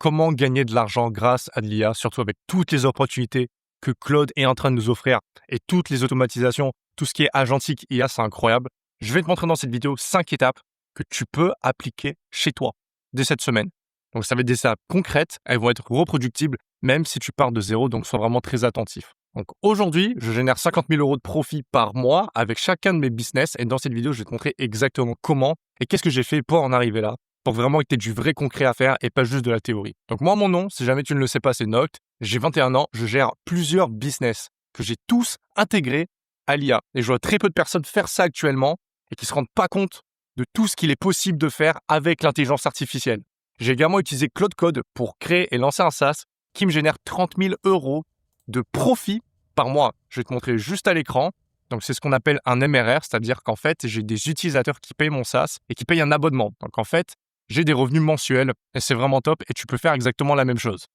comment gagner de l'argent grâce à de l'IA, surtout avec toutes les opportunités que Claude est en train de nous offrir et toutes les automatisations, tout ce qui est agentique IA, c'est incroyable. Je vais te montrer dans cette vidéo 5 étapes que tu peux appliquer chez toi dès cette semaine. Donc, ça va être des étapes concrètes, elles vont être reproductibles, même si tu pars de zéro, donc sois vraiment très attentif. Donc, aujourd'hui, je génère 50 000 € de profit par mois avec chacun de mes business et dans cette vidéo, je vais te montrer exactement comment et qu'est-ce que j'ai fait pour en arriver là, pour vraiment que tu aies du vrai concret à faire et pas juste de la théorie. Donc, moi, mon nom, si jamais tu ne le sais pas, c'est Noct. J'ai 21 ans, je gère plusieurs business que j'ai tous intégrés à l'IA. Et je vois très peu de personnes faire ça actuellement et qui ne se rendent pas compte de tout ce qu'il est possible de faire avec l'intelligence artificielle. J'ai également utilisé Claude Code pour créer et lancer un SaaS qui me génère 30 000 € de profit par mois. Je vais te montrer juste à l'écran. Donc, c'est ce qu'on appelle un MRR, c'est-à-dire qu'en fait, j'ai des utilisateurs qui payent mon SaaS et qui payent un abonnement. Donc, en fait, j'ai des revenus mensuels et c'est vraiment top et tu peux faire exactement la même chose.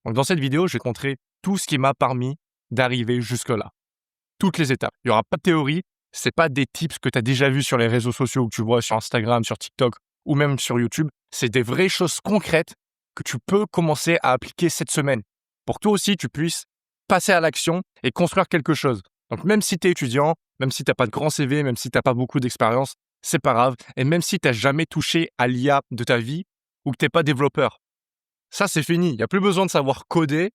Donc, dans cette vidéo, je vais te montrer tout ce qui m'a permis d'arriver jusque-là. Toutes les étapes. Il n'y aura pas de théorie. Ce n'est pas des tips que tu as déjà vus sur les réseaux sociaux ou que tu vois sur Instagram, sur TikTok ou même sur YouTube. C'est des vraies choses concrètes que tu peux commencer à appliquer cette semaine pour que toi aussi, tu puisses passer à l'action et construire quelque chose. Donc, même si tu es étudiant, même si tu n'as pas de grand CV, même si tu n'as pas beaucoup d'expérience, c'est pas grave. Et même si tu n'as jamais touché à l'IA de ta vie ou que tu n'es pas développeur, ça, c'est fini. Il n'y a plus besoin de savoir coder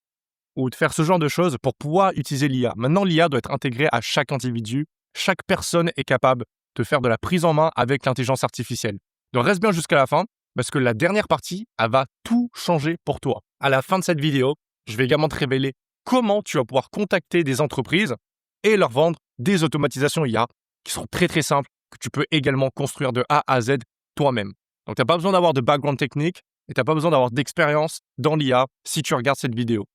ou de faire ce genre de choses pour pouvoir utiliser l'IA. Maintenant, l'IA doit être intégrée à chaque individu. Chaque personne est capable de faire de la prise en main avec l'intelligence artificielle. Donc, reste bien jusqu'à la fin parce que la dernière partie, elle va tout changer pour toi. À la fin de cette vidéo, je vais également te révéler comment tu vas pouvoir contacter des entreprises et leur vendre des automatisations IA qui seront très très simples, que tu peux également construire de A à Z toi-même. Donc, tu n'as pas besoin d'avoir de background technique et tu n'as pas besoin d'avoir d'expérience dans l'IA si tu regardes cette vidéo.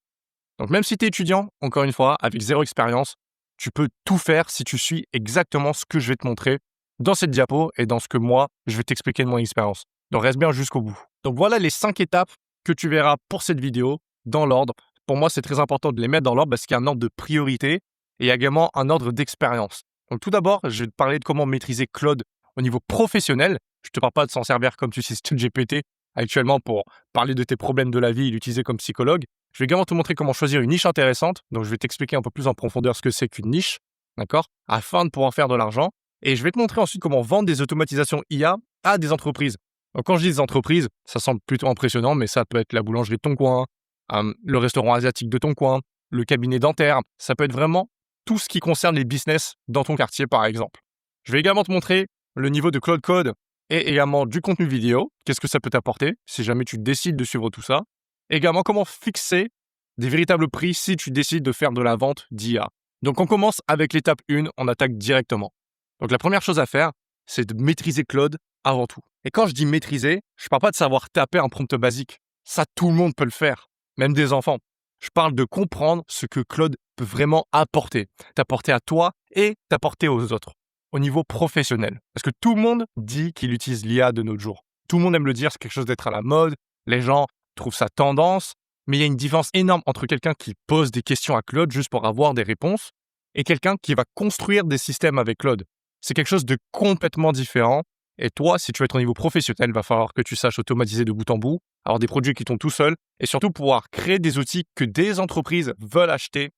Donc, même si tu es étudiant, encore une fois, avec zéro expérience, tu peux tout faire si tu suis exactement ce que je vais te montrer dans cette diapo et dans ce que moi, je vais t'expliquer de mon expérience. Donc, reste bien jusqu'au bout. Donc, voilà les 5 étapes que tu verras pour cette vidéo dans l'ordre. Pour moi, c'est très important de les mettre dans l'ordre parce qu'il y a un ordre de priorité et également un ordre d'expérience. Donc, tout d'abord, je vais te parler de comment maîtriser Claude au niveau professionnel. Je ne te parle pas de s'en servir comme tu sais ChatGPT actuellement pour parler de tes problèmes de la vie et l'utiliser comme psychologue. Je vais également te montrer comment choisir une niche intéressante. Donc, je vais t'expliquer un peu plus en profondeur ce que c'est qu'une niche, d'accord, afin de pouvoir faire de l'argent. Et je vais te montrer ensuite comment vendre des automatisations IA à des entreprises. Donc, quand je dis des entreprises, ça semble plutôt impressionnant, mais ça peut être la boulangerie de ton coin, le restaurant asiatique de ton coin, le cabinet dentaire. Ça peut être vraiment tout ce qui concerne les business dans ton quartier, par exemple. Je vais également te montrer le niveau de Claude Code et également du contenu vidéo. Qu'est-ce que ça peut t'apporter si jamais tu décides de suivre tout ça. Également, comment fixer des véritables prix si tu décides de faire de la vente d'IA. Donc, on commence avec l'étape 1, on attaque directement. Donc, la première chose à faire, c'est de maîtriser Claude avant tout. Et quand je dis maîtriser, je ne parle pas de savoir taper un prompt basique. Ça, tout le monde peut le faire, même des enfants. Je parle de comprendre ce que Claude peut vraiment apporter. T'apporter à toi et t'apporter aux autres, au niveau professionnel. Parce que tout le monde dit qu'il utilise l'IA de nos jours. Tout le monde aime le dire, c'est quelque chose d'être à la mode. Les gens trouvent ça tendance. Mais il y a une différence énorme entre quelqu'un qui pose des questions à Claude juste pour avoir des réponses et quelqu'un qui va construire des systèmes avec Claude. C'est quelque chose de complètement différent. Et toi, si tu veux être au niveau professionnel, il va falloir que tu saches automatiser de bout en bout, avoir des produits qui tournent tout seuls et surtout pouvoir créer des outils que des entreprises veulent acheter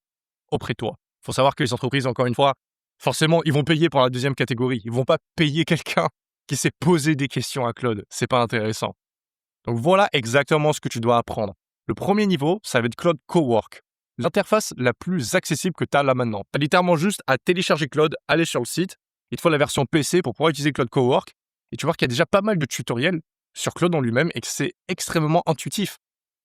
auprès de toi. Il faut savoir que les entreprises, encore une fois, forcément, ils vont payer pour la deuxième catégorie. Ils ne vont pas payer quelqu'un qui sait poser des questions à Claude. C'est pas intéressant. Donc voilà exactement ce que tu dois apprendre. Le premier niveau, ça va être Claude Cowork. L'interface la plus accessible que tu as là maintenant. Tu as littéralement juste à télécharger Claude, aller sur le site. Il te faut la version PC pour pouvoir utiliser Claude Cowork. Et tu vois qu'il y a déjà pas mal de tutoriels sur Claude en lui-même et que c'est extrêmement intuitif.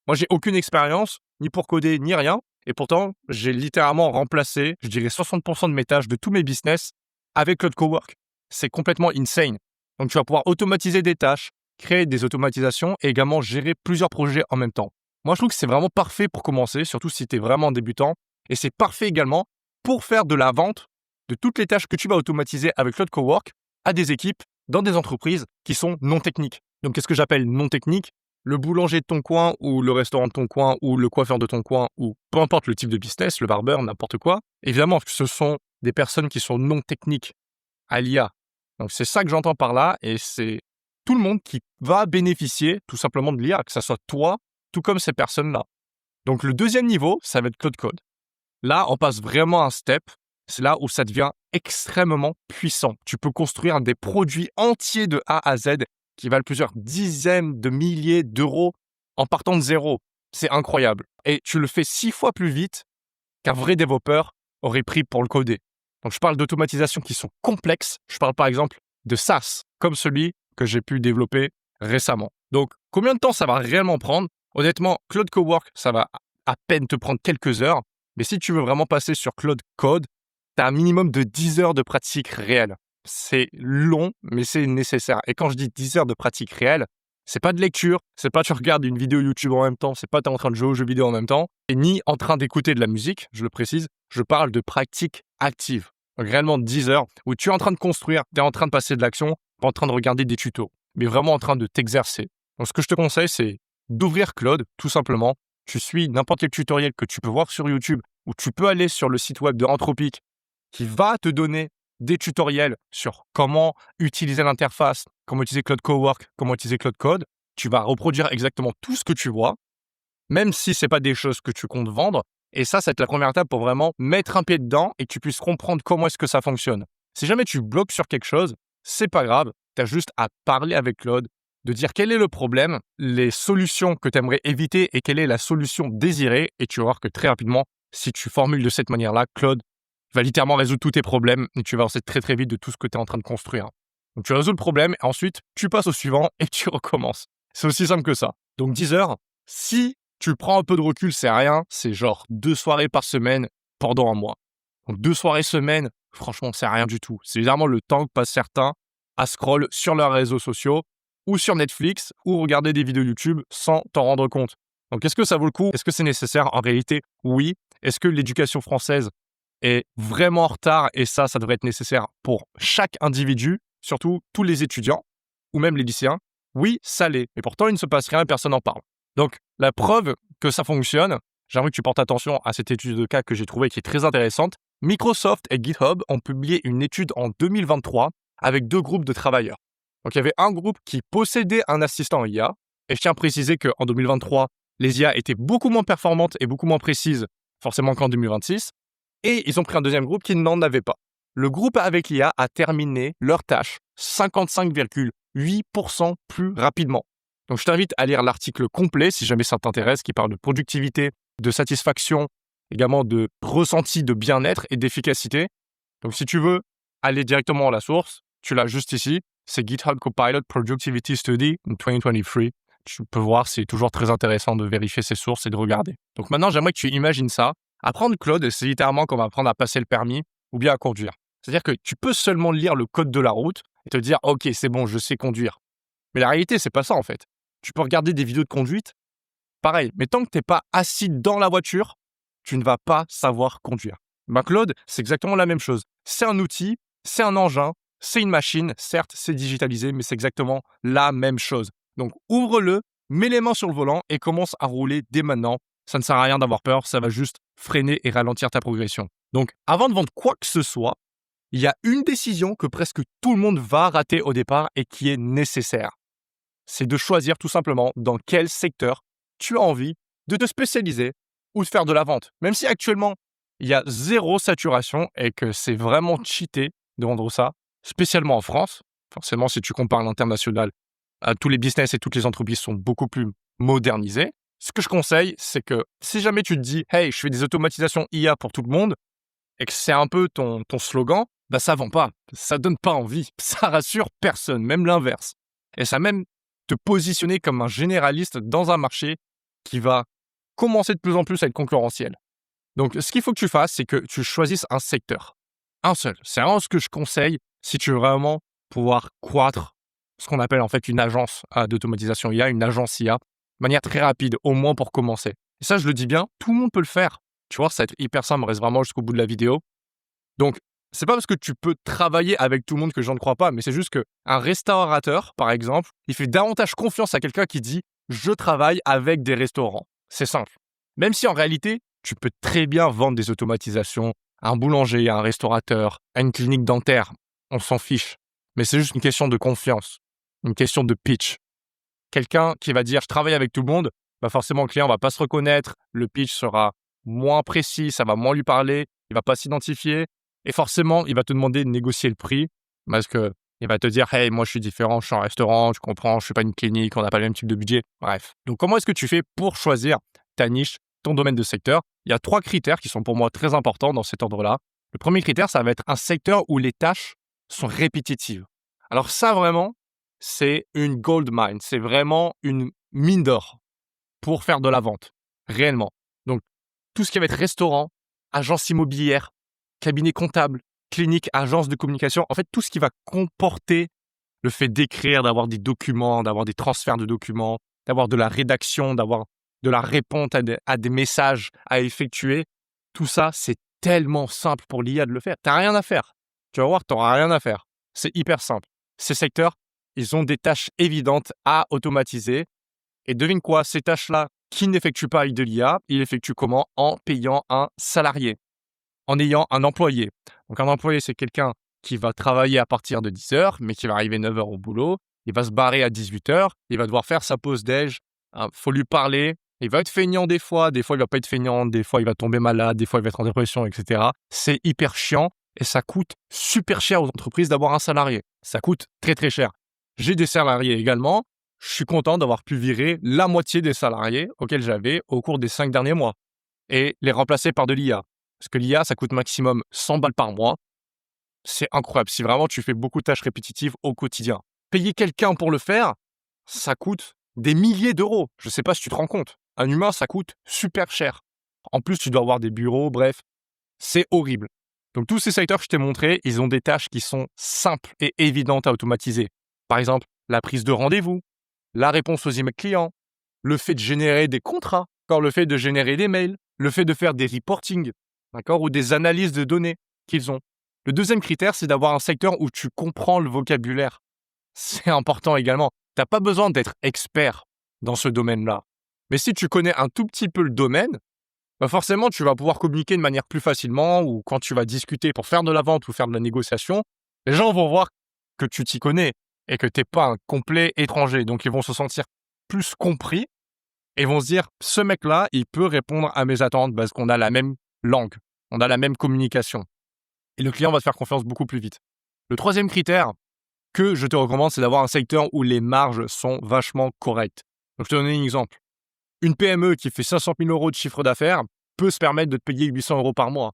Moi, j'ai aucune expérience, ni pour coder, ni rien. Et pourtant, j'ai littéralement remplacé, je dirais 60% de mes tâches de tous mes business avec Claude Cowork. C'est complètement insane. Donc, tu vas pouvoir automatiser des tâches, créer des automatisations et également gérer plusieurs projets en même temps. Moi, je trouve que c'est vraiment parfait pour commencer, surtout si tu es vraiment débutant. Et c'est parfait également pour faire de la vente de toutes les tâches que tu vas automatiser avec Claude Cowork à des équipes dans des entreprises qui sont non techniques. Donc, qu'est-ce que j'appelle non technique ? Le boulanger de ton coin ou le restaurant de ton coin ou le coiffeur de ton coin ou peu importe le type de business, le barbeur, n'importe quoi. Évidemment, ce sont des personnes qui sont non techniques à l'IA. Donc, c'est ça que j'entends par là et c'est tout le monde qui va bénéficier tout simplement de l'IA, que ce soit toi tout comme ces personnes-là. Donc, le deuxième niveau, ça va être Claude Code. Là, on passe vraiment un step. C'est là où ça devient extrêmement puissant. Tu peux construire des produits entiers de A à Z qui valent plusieurs dizaines de milliers d'euros en partant de zéro. C'est incroyable. Et tu le fais 6 fois plus vite qu'un vrai développeur aurait pris pour le coder. Donc, je parle d'automatisation qui sont complexes. Je parle par exemple de SaaS, comme celui que j'ai pu développer récemment. Donc, combien de temps ça va réellement prendre? Honnêtement, Claude Cowork, ça va à peine te prendre quelques heures. Mais si tu veux vraiment passer sur Claude Code, tu as un minimum de 10 heures de pratique réelle. C'est long, mais c'est nécessaire. Et quand je dis 10 heures de pratique réelle, c'est pas de lecture, c'est pas tu regardes une vidéo YouTube en même temps, c'est pas tu es en train de jouer aux jeux vidéo en même temps, et ni en train d'écouter de la musique, je le précise, je parle de pratique active. Donc réellement 10 heures où tu es en train de construire, tu es en train de passer de l'action, pas en train de regarder des tutos, mais vraiment en train de t'exercer. Donc ce que je te conseille, c'est d'ouvrir Claude, tout simplement. Tu suis n'importe quel tutoriel que tu peux voir sur YouTube ou tu peux aller sur le site web de Anthropic qui va te donner des tutoriels sur comment utiliser l'interface, comment utiliser Claude Cowork, comment utiliser Claude Code. Tu vas reproduire exactement tout ce que tu vois, même si ce n'est pas des choses que tu comptes vendre. Et ça va être la première étape pour vraiment mettre un pied dedans et que tu puisses comprendre comment est-ce que ça fonctionne. Si jamais tu bloques sur quelque chose, c'est pas grave. Tu as juste à parler avec Claude, de dire quel est le problème, les solutions que tu aimerais éviter et quelle est la solution désirée. Et tu vas voir que très rapidement, si tu formules de cette manière-là, Claude va littéralement résoudre tous tes problèmes et tu vas avancer très très vite de tout ce que tu es en train de construire. Donc tu résous le problème et ensuite tu passes au suivant et tu recommences. C'est aussi simple que ça. Donc 10 heures, si tu prends un peu de recul, c'est rien, c'est genre 2 soirées par semaine pendant un mois. Donc 2 soirées semaine, franchement, c'est rien du tout. C'est évidemment le temps que passent certains à scroll sur leurs réseaux sociaux ou sur Netflix ou regarder des vidéos YouTube sans t'en rendre compte. Donc est-ce que ça vaut le coup? Est-ce que c'est nécessaire? En réalité, oui. Est-ce que l'éducation française est vraiment en retard et ça devrait être nécessaire pour chaque individu, surtout tous les étudiants ou même les lycéens? Oui, ça l'est. Et pourtant, il ne se passe rien et personne n'en parle. Donc, la preuve que ça fonctionne, j'aimerais que tu portes attention à cette étude de cas que j'ai trouvée qui est très intéressante. Microsoft et GitHub ont publié une étude en 2023 avec 2 groupes de travailleurs. Donc, il y avait un groupe qui possédait un assistant IA. Et je tiens à préciser qu'en 2023, les IA étaient beaucoup moins performantes et beaucoup moins précises, forcément qu'en 2026. Et ils ont pris un deuxième groupe qui n'en avait pas. Le groupe avec l'IA a terminé leur tâche 55,8% plus rapidement. Donc, je t'invite à lire l'article complet si jamais ça t'intéresse, qui parle de productivité, de satisfaction, également de ressenti de bien-être et d'efficacité. Donc, si tu veux aller directement à la source, tu l'as juste ici. C'est GitHub Copilot Productivity Study in 2023. Tu peux voir, c'est toujours très intéressant de vérifier ses sources et de regarder. Donc maintenant, j'aimerais que tu imagines ça. Apprendre Claude, c'est littéralement comme apprendre à passer le permis ou bien à conduire. C'est-à-dire que tu peux seulement lire le code de la route et te dire « Ok, c'est bon, je sais conduire ». Mais la réalité, c'est pas ça en fait. Tu peux regarder des vidéos de conduite, pareil. Mais tant que tu n'es pas assis dans la voiture, tu ne vas pas savoir conduire. Claude, c'est exactement la même chose. C'est un outil, c'est un engin, c'est une machine. Certes, c'est digitalisé, mais c'est exactement la même chose. Donc, ouvre-le, mets les mains sur le volant et commence à rouler dès maintenant. Ça ne sert à rien d'avoir peur, ça va juste freiner et ralentir ta progression. Donc, avant de vendre quoi que ce soit, il y a une décision que presque tout le monde va rater au départ et qui est nécessaire. C'est de choisir tout simplement dans quel secteur tu as envie de te spécialiser ou de faire de la vente. Même si actuellement, il y a 0 saturation et que c'est vraiment cheaté de vendre ça, spécialement en France. Forcément, si tu compares l'international, tous les business et toutes les entreprises sont beaucoup plus modernisées. Ce que je conseille, c'est que si jamais tu te dis « Hey, je fais des automatisations IA pour tout le monde » et que c'est un peu ton slogan, ça vend pas, ça donne pas envie, ça rassure personne, même l'inverse. Et ça même te positionner comme un généraliste dans un marché qui va commencer de plus en plus à être concurrentiel. Donc, ce qu'il faut que tu fasses, c'est que tu choisisses un secteur. Un seul. C'est vraiment ce que je conseille si tu veux vraiment pouvoir croître ce qu'on appelle en fait une agence d'automatisation IA, une agence IA, de manière très rapide, au moins pour commencer. Et ça, je le dis bien, tout le monde peut le faire. Tu vois, ça va être hyper simple, reste vraiment jusqu'au bout de la vidéo. Donc, c'est pas parce que tu peux travailler avec tout le monde que je ne crois pas, mais c'est juste qu'un restaurateur, par exemple, il fait davantage confiance à quelqu'un qui dit « je travaille avec des restaurants ». C'est simple. Même si en réalité, tu peux très bien vendre des automatisations à un boulanger, à un restaurateur, à une clinique dentaire, on s'en fiche. Mais c'est juste une question de confiance, une question de pitch. Quelqu'un qui va dire « je travaille avec tout le monde », bah forcément, le client va pas se reconnaître, le pitch sera moins précis, ça va moins lui parler, il va pas s'identifier et forcément, il va te demander de négocier le prix parce que il va te dire: «Hey, moi, je suis différent, je suis un restaurant, tu comprends, je suis pas une clinique, on n'a pas le même type de budget». Bref. Donc, comment est-ce que tu fais pour choisir ta niche, ton domaine de secteur? Il y a 3 critères qui sont pour moi très importants dans cet ordre-là. Le premier critère, ça va être un secteur où les tâches sont répétitives. Alors ça, vraiment, c'est une gold mine. C'est vraiment une mine d'or pour faire de la vente, réellement. Donc, tout ce qui va être restaurant, agence immobilière, cabinet comptable, clinique, agence de communication, en fait, tout ce qui va comporter le fait d'écrire, d'avoir des documents, d'avoir des transferts de documents, d'avoir de la rédaction, d'avoir de la réponse à des messages à effectuer, tout ça, c'est tellement simple pour l'IA de le faire. Tu n'as rien à faire. Tu vas voir, tu n'auras rien à faire. C'est hyper simple. Ces secteurs, ils ont des tâches évidentes à automatiser. Et devine quoi, ces tâches-là, qui n'effectuent pas avec de l'IA, ils effectuent comment? En payant un salarié, en ayant un employé. Donc un employé, c'est quelqu'un qui va travailler à partir de 10h, mais qui va arriver 9h au boulot. Il va se barrer à 18h, il va devoir faire sa pause déj. Faut lui parler. Il va être feignant des fois il va pas être feignant, des fois il va tomber malade, des fois il va être en dépression, etc. C'est hyper chiant et ça coûte super cher aux entreprises d'avoir un salarié. Ça coûte très très cher. J'ai des salariés également. Je suis content d'avoir pu virer la moitié des salariés auxquels j'avais au cours des 5 derniers mois et les remplacer par de l'IA. Parce que l'IA, ça coûte maximum 100 balles par mois. C'est incroyable. Si vraiment tu fais beaucoup de tâches répétitives au quotidien. Payer quelqu'un pour le faire, ça coûte des milliers d'euros. Je ne sais pas si tu te rends compte. Un humain, ça coûte super cher. En plus, tu dois avoir des bureaux, bref, c'est horrible. Donc tous ces secteurs que je t'ai montrés, ils ont des tâches qui sont simples et évidentes à automatiser. Par exemple, la prise de rendez-vous, la réponse aux emails clients, le fait de générer des contrats, encore le fait de générer des mails, le fait de faire des reportings, d'accord, ou des analyses de données qu'ils ont. Le deuxième critère, c'est d'avoir un secteur où tu comprends le vocabulaire. C'est important également. Tu n'as pas besoin d'être expert dans ce domaine-là. Mais si tu connais un tout petit peu le domaine, bah forcément, tu vas pouvoir communiquer de manière plus facilement ou quand tu vas discuter pour faire de la vente ou faire de la négociation, les gens vont voir que tu t'y connais et que tu n'es pas un complet étranger. Donc, ils vont se sentir plus compris et vont se dire, ce mec-là, il peut répondre à mes attentes parce qu'on a la même langue, on a la même communication. Et le client va te faire confiance beaucoup plus vite. Le troisième critère que je te recommande, c'est d'avoir un secteur où les marges sont vachement correctes. Donc, je te donne un exemple. Une PME qui fait 500 000 euros de chiffre d'affaires peut se permettre de te payer 800 euros par mois.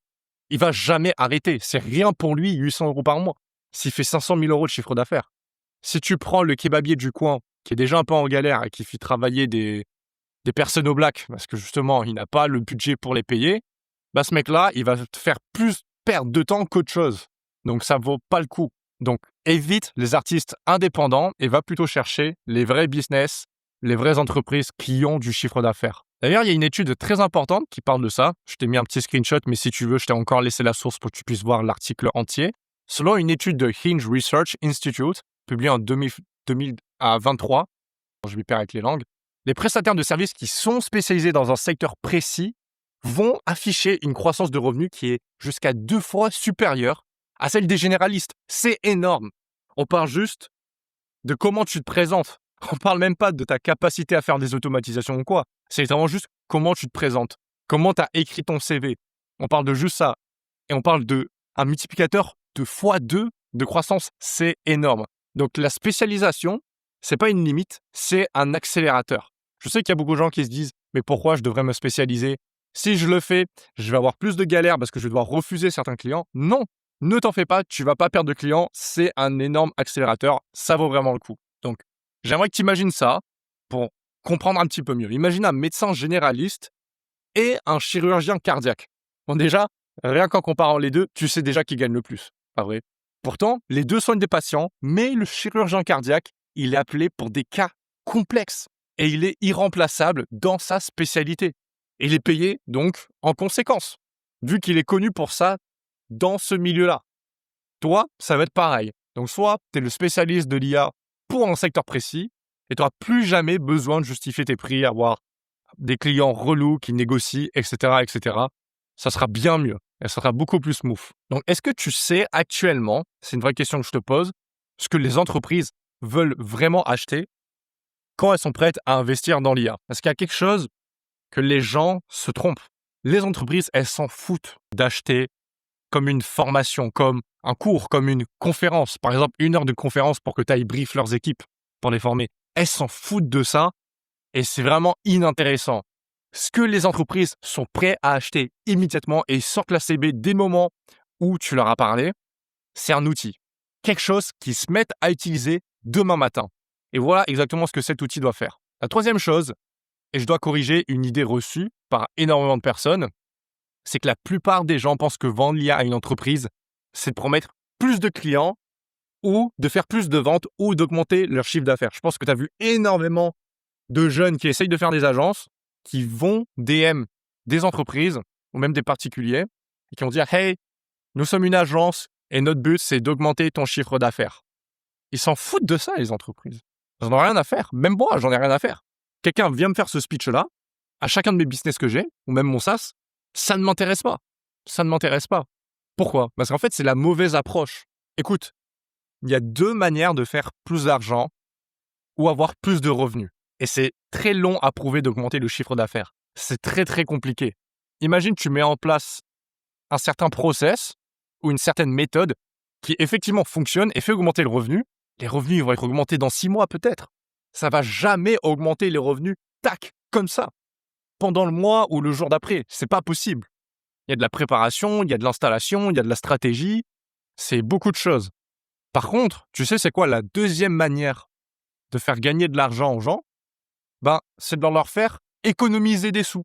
Il va jamais arrêter. C'est rien pour lui, 800 euros par mois, s'il fait 500 000 euros de chiffre d'affaires. Si tu prends le kebabier du coin, qui est déjà un peu en galère et qui fait travailler des personnes au black, parce que justement, il n'a pas le budget pour les payer, bah ce mec-là, il va te faire plus perdre de temps qu'autre chose. Donc, ça vaut pas le coup. Donc, évite les artistes indépendants et va plutôt chercher les vrais business, les vraies entreprises qui ont du chiffre d'affaires. D'ailleurs, il y a une étude très importante qui parle de ça. Je t'ai mis un petit screenshot, mais si tu veux, je t'ai encore laissé la source pour que tu puisses voir l'article entier. Selon une étude de Hinge Research Institute, publiée en 2023, je m'y perds avec les langues, les prestataires de services qui sont spécialisés dans un secteur précis vont afficher une croissance de revenus qui est jusqu'à 2 fois supérieure à celle des généralistes. C'est énorme. On parle juste de comment tu te présentes. On parle même pas de ta capacité à faire des automatisations ou quoi. C'est vraiment juste comment tu te présentes, comment tu as écrit ton CV. On parle de juste ça. Et on parle d'un multiplicateur de x2 de croissance. C'est énorme. Donc la spécialisation, c'est pas une limite, c'est un accélérateur. Je sais qu'il y a beaucoup de gens qui se disent « mais pourquoi je devrais me spécialiser ? Si je le fais, je vais avoir plus de galères parce que je vais devoir refuser certains clients. » Non, ne t'en fais pas, tu vas pas perdre de clients. C'est un énorme accélérateur. Ça vaut vraiment le coup. Donc, j'aimerais que tu imagines ça pour comprendre un petit peu mieux. Imagine un médecin généraliste et un chirurgien cardiaque. Bon, déjà, rien qu'en comparant les deux, tu sais déjà qui gagne le plus. Pas vrai? Pourtant, les deux soignent des patients, mais le chirurgien cardiaque, il est appelé pour des cas complexes et il est irremplaçable dans sa spécialité. Et il est payé donc en conséquence, vu qu'il est connu pour ça dans ce milieu-là. Toi, ça va être pareil. Donc, soit tu es le spécialiste de l'IA pour un secteur précis et tu n'auras plus jamais besoin de justifier tes prix, avoir des clients relous qui négocient, etc., etc. Ça sera bien mieux et ça sera beaucoup plus smooth. Donc, est-ce que tu sais actuellement, c'est une vraie question que je te pose, ce que les entreprises veulent vraiment acheter quand elles sont prêtes à investir dans l'IA. Parce qu'il y a quelque chose que les gens se trompent. Les entreprises, elles s'en foutent d'acheter comme une formation, comme un cours, comme une conférence. Par exemple, 1 heure de conférence pour que tu ailles brief leurs équipes pour les former. Elles s'en foutent de ça et c'est vraiment inintéressant. Ce que les entreprises sont prêtes à acheter immédiatement et sortent la CB dès le moment où tu leur as parlé, c'est un outil. Quelque chose qu'ils se mettent à utiliser demain matin. Et voilà exactement ce que cet outil doit faire. La troisième chose, et je dois corriger une idée reçue par énormément de personnes, c'est que la plupart des gens pensent que vendre l'IA à une entreprise, c'est de promettre plus de clients ou de faire plus de ventes ou d'augmenter leur chiffre d'affaires. Je pense que tu as vu énormément de jeunes qui essayent de faire des agences, qui vont DM des entreprises ou même des particuliers et qui vont dire « Hey, nous sommes une agence et notre but, c'est d'augmenter ton chiffre d'affaires. » Ils s'en foutent de ça, les entreprises. Ils n'en ont rien à faire. Même moi, j'en ai rien à faire. Quelqu'un vient me faire ce speech-là, à chacun de mes business que j'ai, ou même mon SaaS, ça ne m'intéresse pas. Ça ne m'intéresse pas. Pourquoi ? Parce qu'en fait, c'est la mauvaise approche. Écoute, il y a 2 manières de faire plus d'argent ou avoir plus de revenus. Et c'est très long à prouver d'augmenter le chiffre d'affaires. C'est très, très compliqué. Imagine, tu mets en place un certain process ou une certaine méthode qui effectivement fonctionne et fait augmenter le revenu. Les revenus vont être augmentés dans 6 mois peut-être. Ça va jamais augmenter les revenus, tac, comme ça, pendant le mois ou le jour d'après. C'est pas possible. Il y a de la préparation, il y a de l'installation, il y a de la stratégie. C'est beaucoup de choses. Par contre, tu sais c'est quoi la deuxième manière de faire gagner de l'argent aux gens ? C'est de leur faire économiser des sous.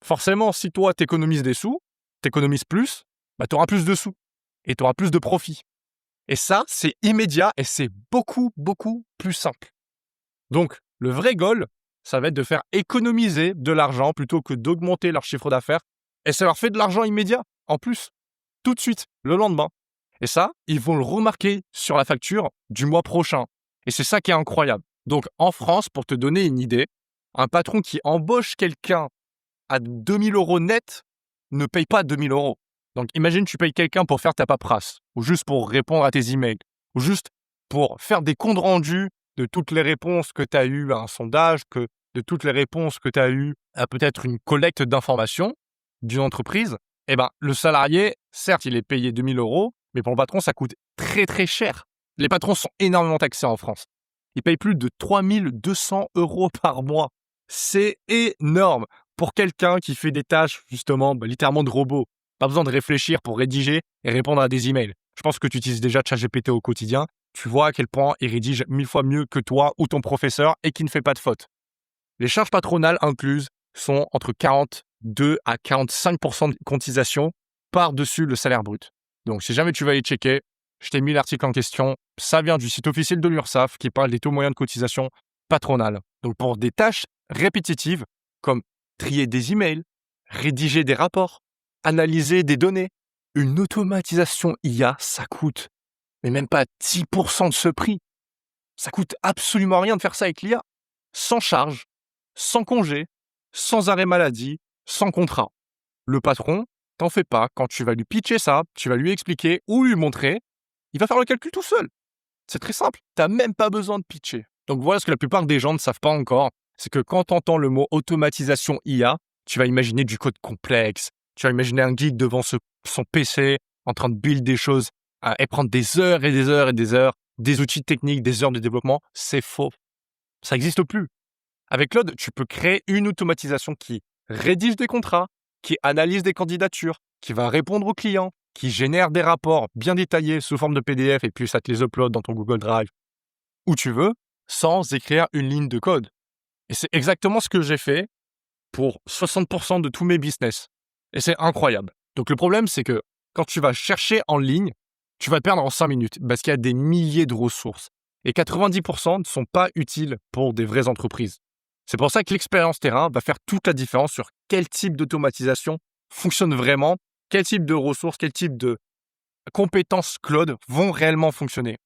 Forcément, si toi, tu économises des sous, tu économises plus, tu auras plus de sous et tu auras plus de profit. Et ça, c'est immédiat et c'est beaucoup, beaucoup plus simple. Donc, le vrai goal, ça va être de faire économiser de l'argent plutôt que d'augmenter leur chiffre d'affaires. Et ça leur fait de l'argent immédiat, en plus, tout de suite, le lendemain. Et ça, ils vont le remarquer sur la facture du mois prochain. Et c'est ça qui est incroyable. Donc, en France, pour te donner une idée, un patron qui embauche quelqu'un à 2 000 € net ne paye pas 2 000 €. Donc, imagine, tu payes quelqu'un pour faire ta paperasse, ou juste pour répondre à tes emails, ou juste pour faire des comptes rendus de toutes les réponses que tu as eues à un sondage, de toutes les réponses que tu as eues à peut-être une collecte d'informations d'une entreprise. Le salarié, certes, il est payé 2 000 €, mais pour le patron, ça coûte très, très cher. Les patrons sont énormément taxés en France. Ils payent plus de 3 200 € par mois. C'est énorme pour quelqu'un qui fait des tâches, justement, littéralement de robot. Pas besoin de réfléchir pour rédiger et répondre à des emails. Je pense que tu utilises déjà ChatGPT au quotidien. Tu vois à quel point il rédige 1000 fois mieux que toi ou ton professeur et qui ne fait pas de faute. Les charges patronales incluses sont entre 42 à 45% de cotisation par-dessus le salaire brut. Donc, si jamais tu vas aller checker, je t'ai mis l'article en question. Ça vient du site officiel de l'URSSAF qui parle des taux moyens de cotisation patronale. Donc, pour des tâches répétitives comme trier des emails, rédiger des rapports, analyser des données, une automatisation IA, ça coûte, mais même pas 10% de ce prix. Ça coûte absolument rien de faire ça avec l'IA. Sans charge, sans congé, sans arrêt maladie, sans contrat. Le patron, t'en fais pas, quand tu vas lui pitcher ça, tu vas lui expliquer ou lui montrer, il va faire le calcul tout seul. C'est très simple, t'as même pas besoin de pitcher. Donc voilà ce que la plupart des gens ne savent pas encore, c'est que quand tu entends le mot automatisation IA, tu vas imaginer du code complexe, tu vas imaginer un geek devant son PC en train de build des choses et prendre des heures et des heures et des heures, des outils techniques, des heures de développement. C'est faux. Ça n'existe plus. Avec Claude, tu peux créer une automatisation qui rédige des contrats, qui analyse des candidatures, qui va répondre aux clients, qui génère des rapports bien détaillés sous forme de PDF et puis ça te les upload dans ton Google Drive, où tu veux, sans écrire une ligne de code. Et c'est exactement ce que j'ai fait pour 60% de tous mes business. Et c'est incroyable. Donc le problème, c'est que quand tu vas chercher en ligne, tu vas te perdre en 5 minutes parce qu'il y a des milliers de ressources. Et 90% ne sont pas utiles pour des vraies entreprises. C'est pour ça que l'expérience terrain va faire toute la différence sur quel type d'automatisation fonctionne vraiment, quel type de ressources, quel type de compétences Claude vont réellement fonctionner.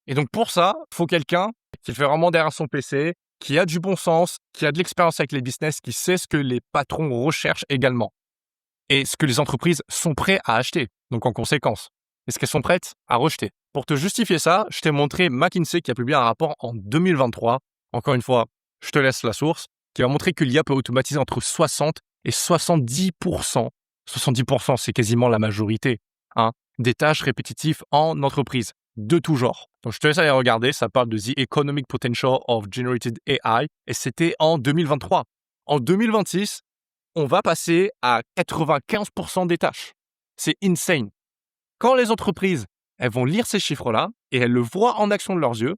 Et donc pour ça, il faut quelqu'un qui fait vraiment derrière son PC, qui a du bon sens, qui a de l'expérience avec les business, qui sait ce que les patrons recherchent également et ce que les entreprises sont prêtes à acheter, donc en conséquence, et ce qu'elles sont prêtes à rejeter. Pour te justifier ça, je t'ai montré McKinsey qui a publié un rapport en 2023 Encore une fois, je te laisse la source, qui va montrer que l'IA peut automatiser entre 60 et 70%. 70%, c'est quasiment la majorité, hein, des tâches répétitives en entreprise, de tout genre. Donc, je te laisse aller regarder, ça parle de The Economic Potential of Generated AI, et c'était en 2023. En 2026, on va passer à 95% des tâches. C'est insane. Quand les entreprises, elles vont lire ces chiffres-là, et elles le voient en action de leurs yeux,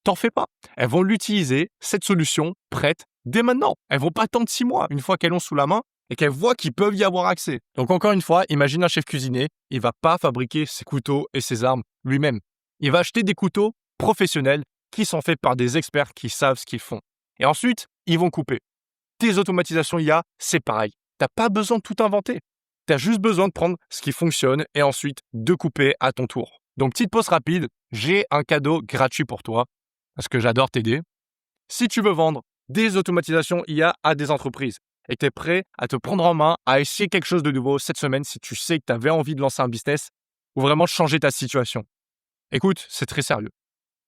t'en fais pas. Elles vont l'utiliser, cette solution, prête, dès maintenant. Elles vont pas attendre 6 mois, une fois qu'elles l'ont sous la main, et qu'elles voient qu'ils peuvent y avoir accès. Donc encore une fois, imagine un chef cuisinier, il va pas fabriquer ses couteaux et ses armes lui-même. Il va acheter des couteaux professionnels qui sont faits par des experts qui savent ce qu'ils font. Et ensuite, ils vont couper. Tes automatisations IA, c'est pareil. T'as pas besoin de tout inventer. Tu as juste besoin de prendre ce qui fonctionne et ensuite de couper à ton tour. Donc, petite pause rapide, j'ai un cadeau gratuit pour toi parce que j'adore t'aider. Si tu veux vendre des automatisations IA à des entreprises et que tu es prêt à te prendre en main, à essayer quelque chose de nouveau cette semaine, si tu sais que tu avais envie de lancer un business ou vraiment changer ta situation. Écoute, c'est très sérieux.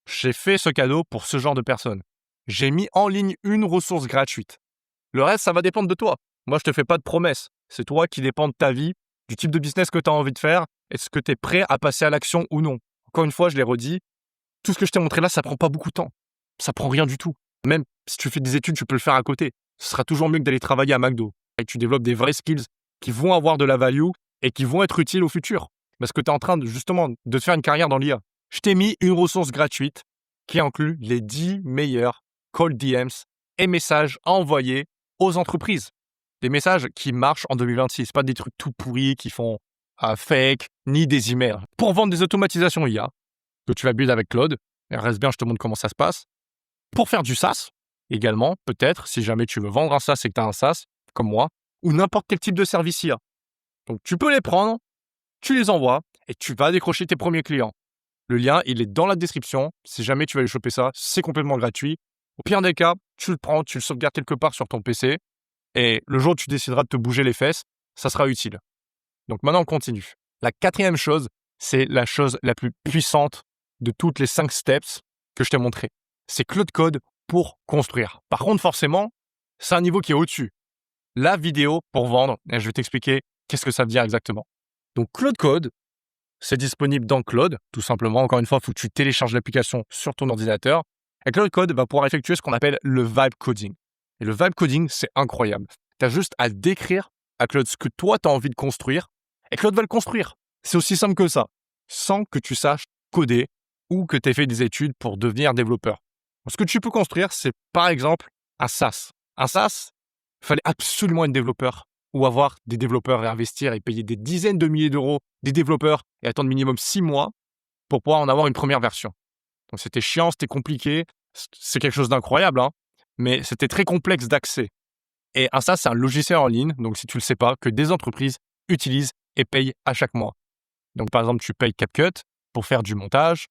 J'ai fait ce cadeau pour ce genre de personnes. J'ai mis en ligne une ressource gratuite. Le reste, ça va dépendre de toi. Moi, je te fais pas de promesses. C'est toi qui dépend de ta vie, du type de business que tu as envie de faire, est-ce que tu es prêt à passer à l'action ou non. Encore une fois, je l'ai redit, tout ce que je t'ai montré là, ça prend pas beaucoup de temps. Ça prend rien du tout. Même si tu fais des études, tu peux le faire à côté. Ce sera toujours mieux que d'aller travailler à McDo. Et tu développes des vrais skills qui vont avoir de la value et qui vont être utiles au futur. Parce que tu es en train justement de te faire une carrière dans l'IA. Je t'ai mis une ressource gratuite qui inclut les 10 meilleurs call DMs et messages à envoyer aux entreprises. Des messages qui marchent en 2026, pas des trucs tout pourris qui font fake, ni des emails. Pour vendre des automatisations IA, que tu vas build avec Claude, et reste bien, je te montre comment ça se passe. Pour faire du SaaS, également, peut-être, si jamais tu veux vendre un SaaS et que tu as un SaaS, comme moi, ou n'importe quel type de service IA. Donc, tu peux les prendre, tu les envoies, et tu vas décrocher tes premiers clients. Le lien, il est dans la description. Si jamais tu vas aller choper ça, c'est complètement gratuit. Au pire des cas, tu le prends, tu le sauvegardes quelque part sur ton PC, et le jour où tu décideras de te bouger les fesses, ça sera utile. Donc maintenant, on continue. La 4e chose, c'est la chose la plus puissante de toutes les 5 steps que je t'ai montré. C'est Claude Code pour construire. Par contre, forcément, c'est un niveau qui est au-dessus. La vidéo pour vendre, et je vais t'expliquer qu'est-ce que ça veut dire exactement. Donc Claude Code, c'est disponible dans Claude, tout simplement. Encore une fois, il faut que tu télécharges l'application sur ton ordinateur. Et Claude Code va pouvoir effectuer ce qu'on appelle le vibe coding. Et le vibe coding, c'est incroyable. Tu as juste à décrire à Claude ce que toi, tu as envie de construire, et Claude va le construire. C'est aussi simple que ça, sans que tu saches coder ou que tu aies fait des études pour devenir développeur. Ce que tu peux construire, c'est par exemple un SaaS. Un SaaS, il fallait absolument être développeur ou avoir des développeurs et investir et payer des dizaines de milliers d'euros des développeurs et attendre minimum 6 mois pour pouvoir en avoir une première version. Donc c'était chiant, c'était compliqué, c'est quelque chose d'incroyable, hein, mais c'était très complexe d'accès. Et un SaaS, c'est un logiciel en ligne, donc si tu ne le sais pas, que des entreprises utilisent et payent à chaque mois. Donc par exemple, tu payes CapCut pour faire du montage,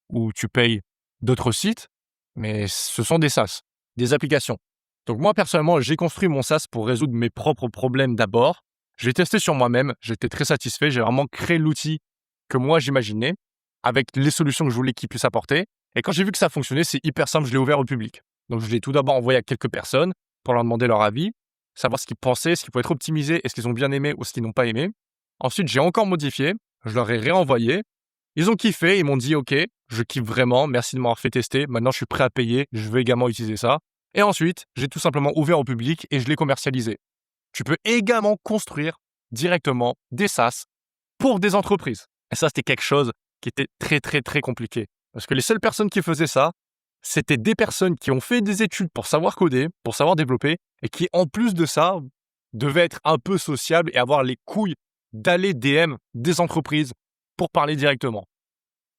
ou tu payes d'autres sites, mais ce sont des SaaS, des applications. Donc moi, personnellement, j'ai construit mon SaaS pour résoudre mes propres problèmes d'abord. J'ai testé sur moi-même, j'étais très satisfait, j'ai vraiment créé l'outil que moi j'imaginais, avec les solutions que je voulais qu'il puisse apporter. Et quand j'ai vu que ça fonctionnait, c'est hyper simple, je l'ai ouvert au public. Donc je l'ai tout d'abord envoyé à quelques personnes pour leur demander leur avis, savoir ce qu'ils pensaient, ce qui pouvait être optimisé, est-ce qu'ils ont bien aimé ou ce qu'ils n'ont pas aimé. Ensuite, j'ai encore modifié, je leur ai réenvoyé. Ils ont kiffé, ils m'ont dit « Ok, je kiffe vraiment, merci de m'avoir fait tester, maintenant je suis prêt à payer, je vais également utiliser ça. » Et ensuite, j'ai tout simplement ouvert au public et je l'ai commercialisé. Tu peux également construire directement des SaaS pour des entreprises. Et ça, c'était quelque chose qui était très, très, très compliqué. Parce que les seules personnes qui faisaient ça, c'était des personnes qui ont fait des études pour savoir coder, pour savoir développer, et qui, en plus de ça, devaient être un peu sociables et avoir les couilles d'aller DM des entreprises pour parler directement.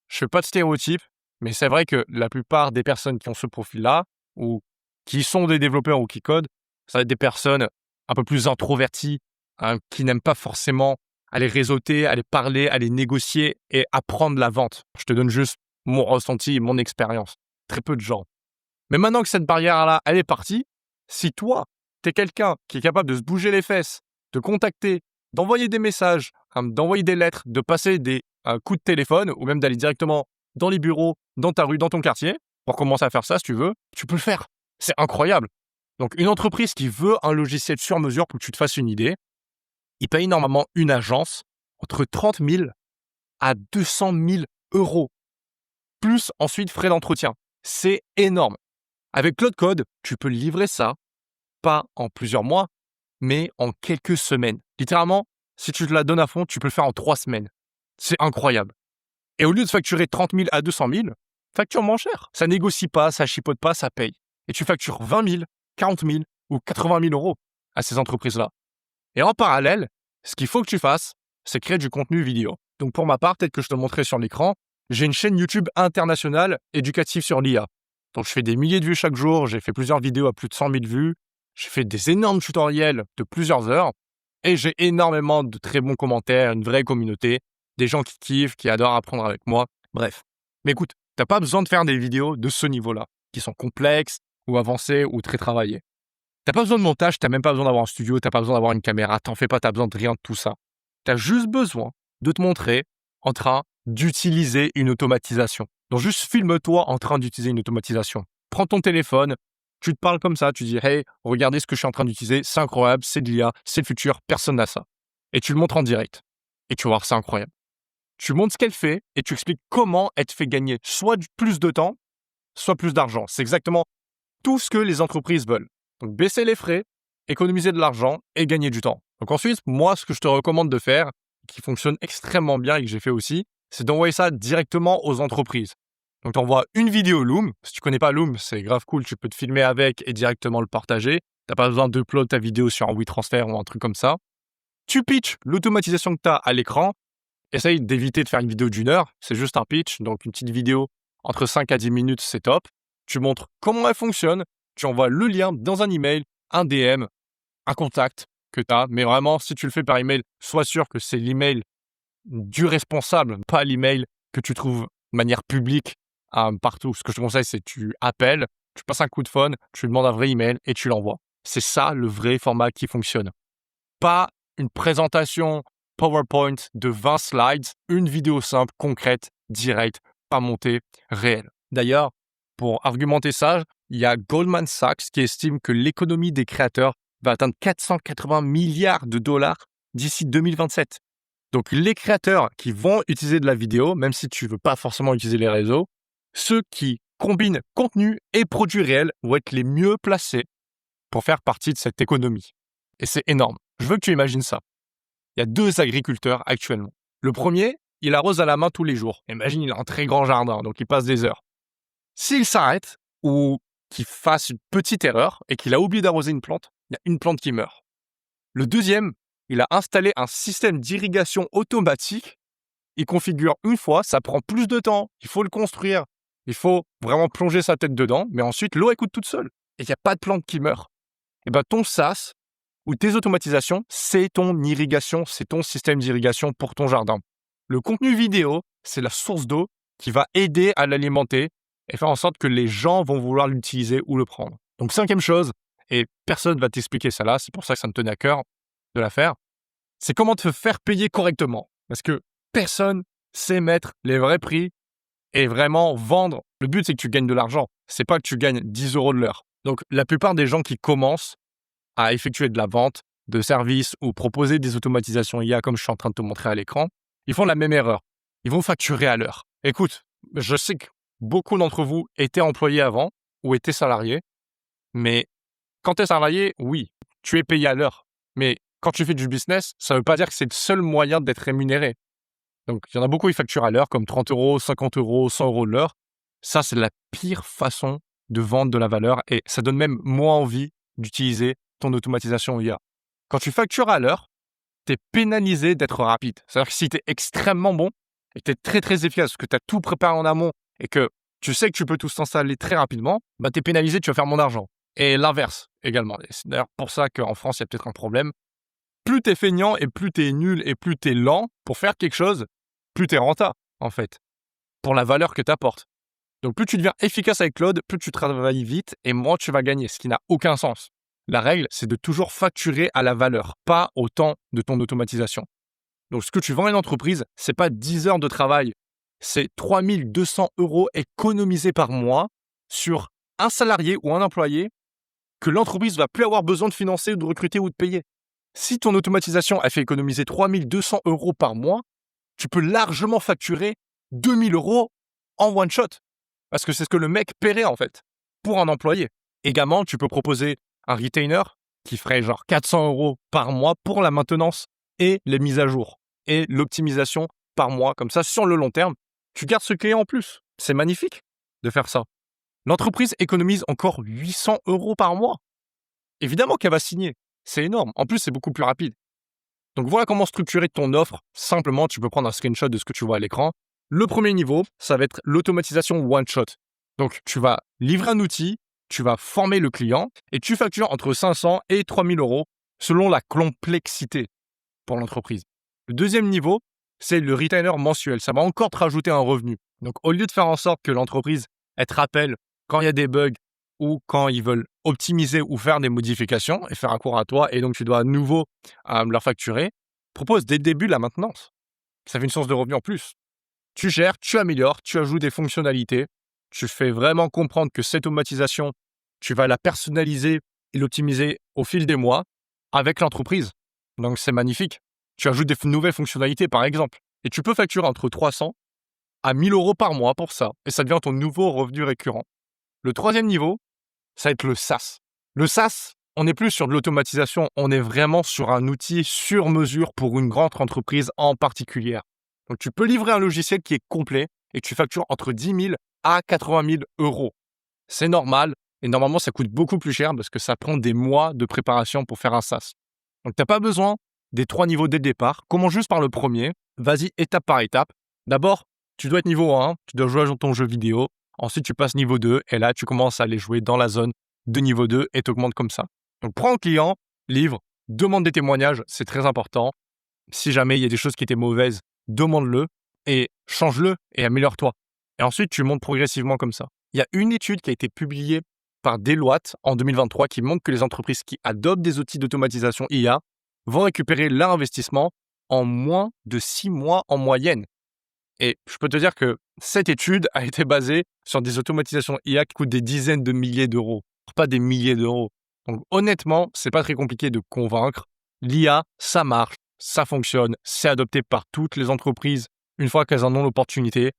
Je fais pas de stéréotypes, mais c'est vrai que la plupart des personnes qui ont ce profil-là, ou qui sont des développeurs ou qui codent, ça va être des personnes un peu plus introverties, hein, qui n'aiment pas forcément aller réseauter, aller parler, aller négocier et apprendre la vente. Je te donne juste mon ressenti et mon expérience. Très peu de gens. Mais maintenant que cette barrière-là, elle est partie, si toi, tu es quelqu'un qui est capable de se bouger les fesses, de contacter, d'envoyer des messages, d'envoyer des lettres, de passer des coups de téléphone ou même d'aller directement dans les bureaux, dans ta rue, dans ton quartier, pour commencer à faire ça si tu veux, tu peux le faire. C'est incroyable. Donc, une entreprise qui veut un logiciel sur mesure pour que tu te fasses une idée, il paye normalement une agence entre 30 000 à 200 000 euros, plus ensuite frais d'entretien. C'est énorme. Avec Claude Code, tu peux livrer ça, pas en plusieurs mois, mais en quelques semaines. Littéralement, si tu te la donnes à fond, tu peux le faire en 3 semaines. C'est incroyable. Et au lieu de facturer 30 000 à 200 000, facture moins cher. Ça négocie pas, ça chipote pas, ça paye. Et tu factures 20 000, 40 000 ou 80 000 euros à ces entreprises-là. Et en parallèle, ce qu'il faut que tu fasses, c'est créer du contenu vidéo. Donc pour ma part, peut-être que je te le montrerai sur l'écran, j'ai une chaîne YouTube internationale éducative sur l'IA. Donc je fais des milliers de vues chaque jour, j'ai fait plusieurs vidéos à plus de 100 000 vues, j'ai fait des énormes tutoriels de plusieurs heures et j'ai énormément de très bons commentaires, une vraie communauté, des gens qui kiffent, qui adorent apprendre avec moi, bref. Mais écoute, t'as pas besoin de faire des vidéos de ce niveau-là, qui sont complexes ou avancées ou très travaillées. T'as pas besoin de montage, t'as même pas besoin d'avoir un studio, t'as pas besoin d'avoir une caméra, t'en fais pas, t'as besoin de rien de tout ça. T'as juste besoin de te montrer en train d'utiliser une automatisation. Donc juste filme-toi en train d'utiliser une automatisation. Prends ton téléphone, tu te parles comme ça, tu dis « Hey, regardez ce que je suis en train d'utiliser, c'est incroyable, c'est de l'IA, c'est le futur, personne n'a ça. » Et tu le montres en direct. Et tu vas voir, c'est incroyable. Tu montres ce qu'elle fait et tu expliques comment elle te fait gagner soit plus de temps, soit plus d'argent. C'est exactement tout ce que les entreprises veulent. Donc baisser les frais, économiser de l'argent et gagner du temps. Donc ensuite, moi, ce que je te recommande de faire, qui fonctionne extrêmement bien et que j'ai fait aussi, c'est d'envoyer ça directement aux entreprises. Donc tu envoies une vidéo Loom. Si tu connais pas Loom, c'est grave cool, tu peux te filmer avec et directement le partager. Tu n'as pas besoin d'upload ta vidéo sur un WeTransfer ou un truc comme ça. Tu pitches l'automatisation que tu as à l'écran. Essaye d'éviter de faire une vidéo d'1 heure, c'est juste un pitch, donc une petite vidéo entre 5 à 10 minutes, c'est top. Tu montres comment elle fonctionne, tu envoies le lien dans un email, un DM, un contact que tu as, mais vraiment, si tu le fais par email, sois sûr que c'est l'email du responsable, pas l'email que tu trouves de manière publique partout. Ce que je te conseille, c'est que tu appelles, tu passes un coup de phone, tu demandes un vrai email et tu l'envoies. C'est ça le vrai format qui fonctionne. Pas une présentation PowerPoint de 20 slides, une vidéo simple, concrète, directe, pas montée, réelle. D'ailleurs, pour argumenter ça, il y a Goldman Sachs qui estime que l'économie des créateurs va atteindre 480 milliards de dollars d'ici 2027. Donc, les créateurs qui vont utiliser de la vidéo, même si tu ne veux pas forcément utiliser les réseaux, ceux qui combinent contenu et produits réels vont être les mieux placés pour faire partie de cette économie. Et c'est énorme. Je veux que tu imagines ça. Il y a 2 agriculteurs actuellement. Le premier, il arrose à la main tous les jours. Imagine, il a un très grand jardin, donc il passe des heures. S'il s'arrête ou qu'il fasse une petite erreur et qu'il a oublié d'arroser une plante, il y a une plante qui meurt. Le deuxième, il a installé un système d'irrigation automatique. Il configure une fois, ça prend plus de temps. Il faut le construire. Il faut vraiment plonger sa tête dedans, mais ensuite, l'eau écoule toute seule. Et il n'y a pas de plante qui meurt. Et bien, ton SaaS ou tes automatisations, c'est ton irrigation, c'est ton système d'irrigation pour ton jardin. Le contenu vidéo, c'est la source d'eau qui va aider à l'alimenter et faire en sorte que les gens vont vouloir l'utiliser ou le prendre. Donc, 5e chose, et personne ne va t'expliquer ça là, c'est pour ça que ça me tenait à cœur de la faire, c'est comment te faire payer correctement. Parce que personne sait mettre les vrais prix et vraiment vendre. Le but, c'est que tu gagnes de l'argent. C'est pas que tu gagnes 10 euros de l'heure. Donc, la plupart des gens qui commencent à effectuer de la vente, de services ou proposer des automatisations IA comme je suis en train de te montrer à l'écran, ils font la même erreur. Ils vont facturer à l'heure. Écoute, je sais que beaucoup d'entre vous étaient employés avant ou étaient salariés, mais quand tu es salarié, oui, tu es payé à l'heure. Mais quand tu fais du business, ça ne veut pas dire que c'est le seul moyen d'être rémunéré. Donc, il y en a beaucoup qui facturent à l'heure, comme 30 euros, 50 euros, 100 euros de l'heure. Ça, c'est la pire façon de vendre de la valeur et ça donne même moins envie d'utiliser ton automatisation IA. Quand tu factures à l'heure, tu es pénalisé d'être rapide. C'est-à-dire que si tu es extrêmement bon et que tu es très très efficace, que tu as tout préparé en amont et que tu sais que tu peux tout s'installer très rapidement, bah tu es pénalisé, tu vas faire moins d'argent. Et l'inverse également. Et c'est d'ailleurs pour ça qu'en France, il y a peut-être un problème. Plus tu es feignant et plus tu es nul et plus tu es lent pour faire quelque chose, plus tu es rentable en fait, pour la valeur que tu apportes. Donc plus tu deviens efficace avec Claude, plus tu travailles vite et moins tu vas gagner, ce qui n'a aucun sens. La règle, c'est de toujours facturer à la valeur, pas au temps de ton automatisation. Donc, ce que tu vends à une entreprise, c'est pas 10 heures de travail, c'est 3 200 € économisés par mois sur un salarié ou un employé que l'entreprise va plus avoir besoin de financer ou de recruter ou de payer. Si ton automatisation a fait économiser 3 200 € par mois, tu peux largement facturer 2 000 € en one shot. Parce que c'est ce que le mec paierait en fait pour un employé. Également, tu peux proposer un retainer qui ferait genre 400 € par mois pour la maintenance et les mises à jour et l'optimisation par mois. Comme ça, sur le long terme, tu gardes ce client en plus. C'est magnifique de faire ça. L'entreprise économise encore 800 € par mois. Évidemment qu'elle va signer. C'est énorme. En plus, c'est beaucoup plus rapide. Donc voilà comment structurer ton offre. Simplement, tu peux prendre un screenshot de ce que tu vois à l'écran. Le premier niveau, ça va être l'automatisation one-shot. Donc, tu vas livrer un outil, tu vas former le client et tu factures entre 500 et 3 000 € selon la complexité pour l'entreprise. Le deuxième niveau, c'est le retainer mensuel. Ça va encore te rajouter un revenu. Donc, au lieu de faire en sorte que l'entreprise elle te rappelle quand il y a des bugs ou quand ils veulent optimiser ou faire des modifications et faire un cours à toi et donc tu dois à nouveau leur facturer, propose dès le début la maintenance. Ça fait une source de revenus en plus. Tu gères, tu améliores, tu ajoutes des fonctionnalités, tu fais vraiment comprendre que cette automatisation, tu vas la personnaliser et l'optimiser au fil des mois avec l'entreprise. Donc c'est magnifique. Tu ajoutes des nouvelles fonctionnalités par exemple et tu peux facturer entre 300 à 1 000 € par mois pour ça et ça devient ton nouveau revenu récurrent. Le troisième niveau, ça va être le SaaS. Le SaaS, on n'est plus sur de l'automatisation, on est vraiment sur un outil sur mesure pour une grande entreprise en particulier. Donc, tu peux livrer un logiciel qui est complet et tu factures entre 10 000 à 80 000 €. C'est normal et normalement, ça coûte beaucoup plus cher parce que ça prend des mois de préparation pour faire un SaaS. Donc, tu n'as pas besoin des 3 niveaux dès le départ. Commence juste par le premier. Vas-y étape par étape. D'abord, tu dois être niveau 1, tu dois jouer dans ton jeu vidéo. Ensuite, tu passes niveau 2 et là, tu commences à aller jouer dans la zone de niveau 2 et tu augmentes comme ça. Donc, prends un client, livre, demande des témoignages, c'est très important. Si jamais il y a des choses qui étaient mauvaises, demande-le et change-le et améliore-toi. Et ensuite, tu montes progressivement comme ça. Il y a une étude qui a été publiée par Deloitte en 2023 qui montre que les entreprises qui adoptent des outils d'automatisation IA vont récupérer leur investissement en moins de 6 mois en moyenne. Et je peux te dire que cette étude a été basée sur des automatisations IA qui coûtent des dizaines de milliers d'euros, pas des milliers d'euros. Donc honnêtement, c'est pas très compliqué de convaincre. L'IA, ça marche, ça fonctionne, c'est adopté par toutes les entreprises une fois qu'elles en ont l'opportunité.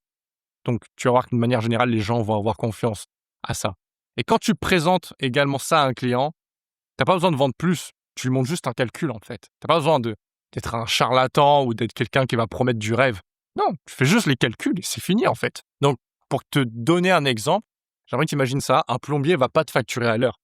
Donc tu vas voir que de manière générale, les gens vont avoir confiance à ça. Et quand tu présentes également ça à un client, tu n'as pas besoin de vendre plus, tu lui montres juste un calcul en fait. Tu n'as pas besoin d'être un charlatan ou d'être quelqu'un qui va promettre du rêve. Non, tu fais juste les calculs et c'est fini en fait. Donc, pour te donner un exemple, j'aimerais que tu imagines ça, un plombier ne va pas te facturer à l'heure.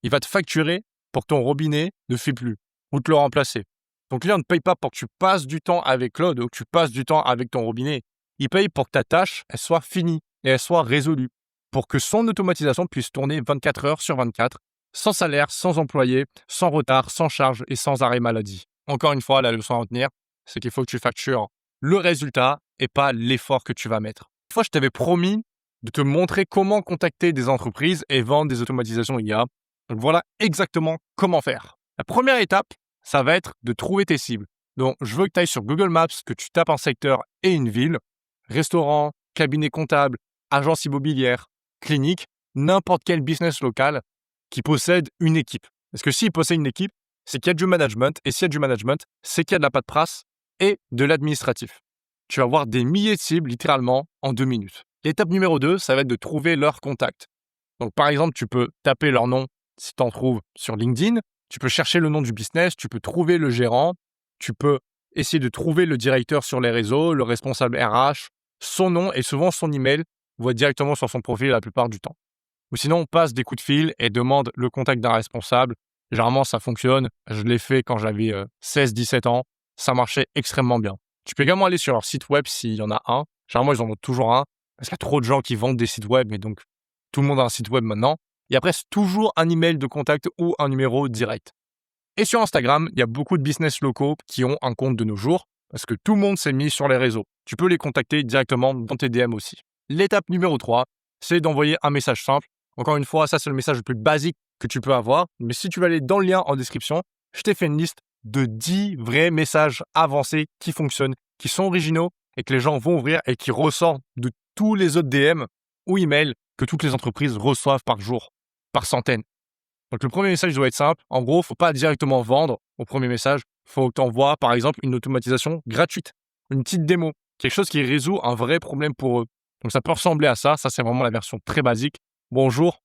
Il va te facturer pour que ton robinet ne fait plus ou te le remplacer. Ton client ne paye pas pour que tu passes du temps avec Claude ou que tu passes du temps avec ton robinet. Il paye pour que ta tâche elle soit finie et elle soit résolue. Pour que son automatisation puisse tourner 24 heures sur 24, sans salaire, sans employé, sans retard, sans charge et sans arrêt maladie. Encore une fois, la leçon à retenir, c'est qu'il faut que tu factures le résultat et pas l'effort que tu vas mettre. Une fois, je t'avais promis de te montrer comment contacter des entreprises et vendre des automatisations IA. Donc voilà exactement comment faire. La première étape, ça va être de trouver tes cibles. Donc, je veux que tu ailles sur Google Maps, que tu tapes un secteur et une ville, restaurant, cabinet comptable, agence immobilière, clinique, n'importe quel business local qui possède une équipe. Parce que s'il possède une équipe, c'est qu'il y a du management, et s'il y a du management, c'est qu'il y a de la paperasse et de l'administratif. Tu vas voir des milliers de cibles littéralement en 2 minutes. L'étape numéro 2, ça va être de trouver leurs contacts. Donc par exemple, tu peux taper leur nom si tu en trouves sur LinkedIn, tu peux chercher le nom du business, tu peux trouver le gérant, tu peux essayer de trouver le directeur sur les réseaux, le responsable RH, son nom et souvent son email, voit directement sur son profil la plupart du temps. Ou sinon, passe des coups de fil et demande le contact d'un responsable. Généralement, ça fonctionne. Je l'ai fait quand j'avais 16-17 ans. Ça marchait extrêmement bien. Tu peux également aller sur leur site web s'il y en a un. Généralement, ils en ont toujours un parce qu'il y a trop de gens qui vendent des sites web et donc tout le monde a un site web maintenant. Il y a presque toujours un email de contact ou un numéro direct. Et sur Instagram, il y a beaucoup de business locaux qui ont un compte de nos jours parce que tout le monde s'est mis sur les réseaux. Tu peux les contacter directement dans tes DM aussi. L'étape numéro 3, c'est d'envoyer un message simple. Encore une fois, ça c'est le message le plus basique que tu peux avoir. Mais si tu vas aller dans le lien en description, je t'ai fait une liste de 10 vrais messages avancés qui fonctionnent, qui sont originaux et que les gens vont ouvrir et qui ressortent de tous les autres DM ou emails que toutes les entreprises reçoivent par jour, par centaines. Donc le premier message doit être simple. En gros, il ne faut pas directement vendre au premier message. Il faut que tu envoies par exemple une automatisation gratuite, une petite démo, quelque chose qui résout un vrai problème pour eux. Donc ça peut ressembler à ça. Ça, c'est vraiment la version très basique. Bonjour,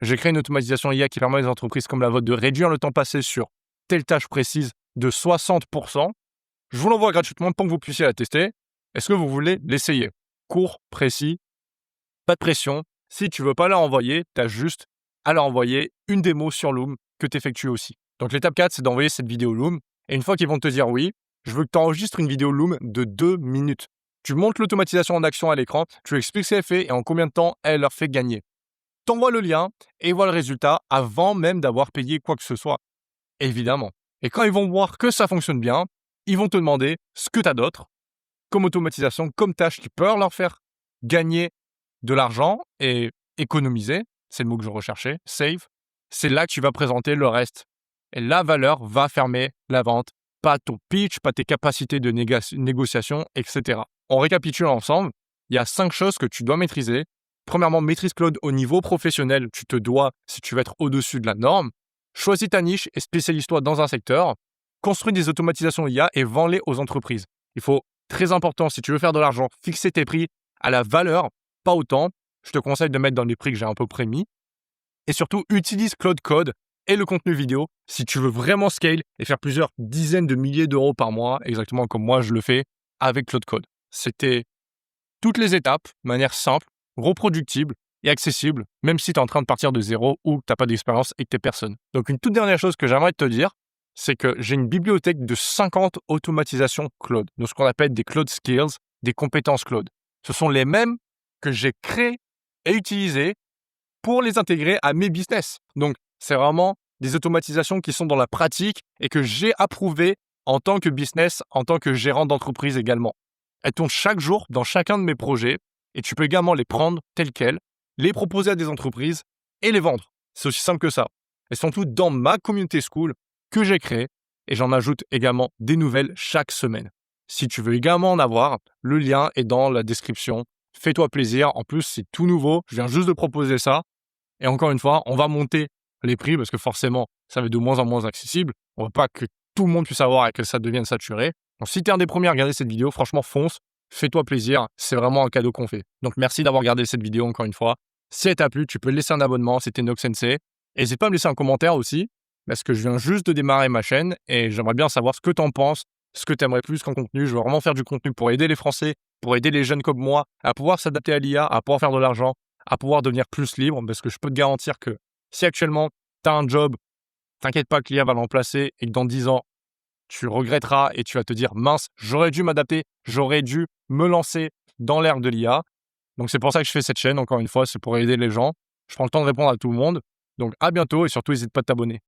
j'ai créé une automatisation IA qui permet aux entreprises comme la vôtre de réduire le temps passé sur telle tâche précise de 60%. Je vous l'envoie gratuitement pour que vous puissiez la tester. Est-ce que vous voulez l'essayer? Court, précis, pas de pression. Si tu ne veux pas la renvoyer, tu as juste à leur envoyer une démo sur Loom que tu effectues aussi. Donc l'étape 4, c'est d'envoyer cette vidéo Loom. Et une fois qu'ils vont te dire oui, je veux que tu enregistres une vidéo Loom de 2 minutes. Tu montres l'automatisation en action à l'écran, tu expliques ce qu'elle fait et en combien de temps elle leur fait gagner. T'envoies le lien et vois le résultat avant même d'avoir payé quoi que ce soit. Évidemment. Et quand ils vont voir que ça fonctionne bien, ils vont te demander ce que tu as d'autre comme automatisation, comme tâche qui peut leur faire gagner de l'argent et économiser. C'est le mot que je recherchais, save. C'est là que tu vas présenter le reste. Et la valeur va fermer la vente, pas ton pitch, pas tes capacités de négociation, etc. On récapitule ensemble. Il y a 5 choses que tu dois maîtriser. Premièrement, maîtrise Claude au niveau professionnel. Tu te dois, si tu veux être au-dessus de la norme. Choisis ta niche et spécialise-toi dans un secteur. Construis des automatisations IA et vends-les aux entreprises. Il faut, très important, si tu veux faire de l'argent, fixer tes prix à la valeur, pas au temps. Je te conseille de mettre dans les prix que j'ai un peu prémis. Et surtout, utilise Claude Code et le contenu vidéo si tu veux vraiment scale et faire plusieurs dizaines de milliers d'euros par mois, exactement comme moi je le fais avec Claude Code. C'était toutes les étapes, de manière simple, reproductible et accessible, même si tu es en train de partir de zéro ou que tu n'as pas d'expérience et que tu es personne. Donc une toute dernière chose que j'aimerais te dire, c'est que j'ai une bibliothèque de 50 automatisations Claude, de ce qu'on appelle des Claude Skills, des compétences Claude. Ce sont les mêmes que j'ai créées et utilisées pour les intégrer à mes business. Donc, c'est vraiment des automatisations qui sont dans la pratique et que j'ai approuvées en tant que business, en tant que gérant d'entreprise également. Elles tournent chaque jour dans chacun de mes projets et tu peux également les prendre telles quelles, les proposer à des entreprises et les vendre. C'est aussi simple que ça. Elles sont toutes dans ma community school que j'ai créée et j'en ajoute également des nouvelles chaque semaine. Si tu veux également en avoir, le lien est dans la description. Fais-toi plaisir. En plus, c'est tout nouveau. Je viens juste de proposer ça. Et encore une fois, on va monter les prix parce que forcément, ça va être de moins en moins accessible. On ne veut pas que tout le monde puisse avoir et que ça devienne saturé. Donc, si tu es un des premiers à regarder cette vidéo, franchement, fonce, fais-toi plaisir. C'est vraiment un cadeau qu'on fait. Donc, merci d'avoir regardé cette vidéo encore une fois. Si elle t'a plu, tu peux laisser un abonnement. C'était Nox Sensei. N'hésite pas à me laisser un commentaire aussi parce que je viens juste de démarrer ma chaîne et j'aimerais bien savoir ce que tu en penses, ce que tu aimerais plus qu'en contenu. Je veux vraiment faire du contenu pour aider les Français, pour aider les jeunes comme moi à pouvoir s'adapter à l'IA, à pouvoir faire de l'argent, à pouvoir devenir plus libre, parce que je peux te garantir que si actuellement tu as un job, t'inquiète pas que l'IA va le remplacer et que dans 10 ans, tu regretteras et tu vas te dire mince, j'aurais dû m'adapter, j'aurais dû me lancer dans l'ère de l'IA. Donc c'est pour ça que je fais cette chaîne, encore une fois, c'est pour aider les gens. Je prends le temps de répondre à tout le monde. Donc à bientôt et surtout n'hésite pas à t'abonner.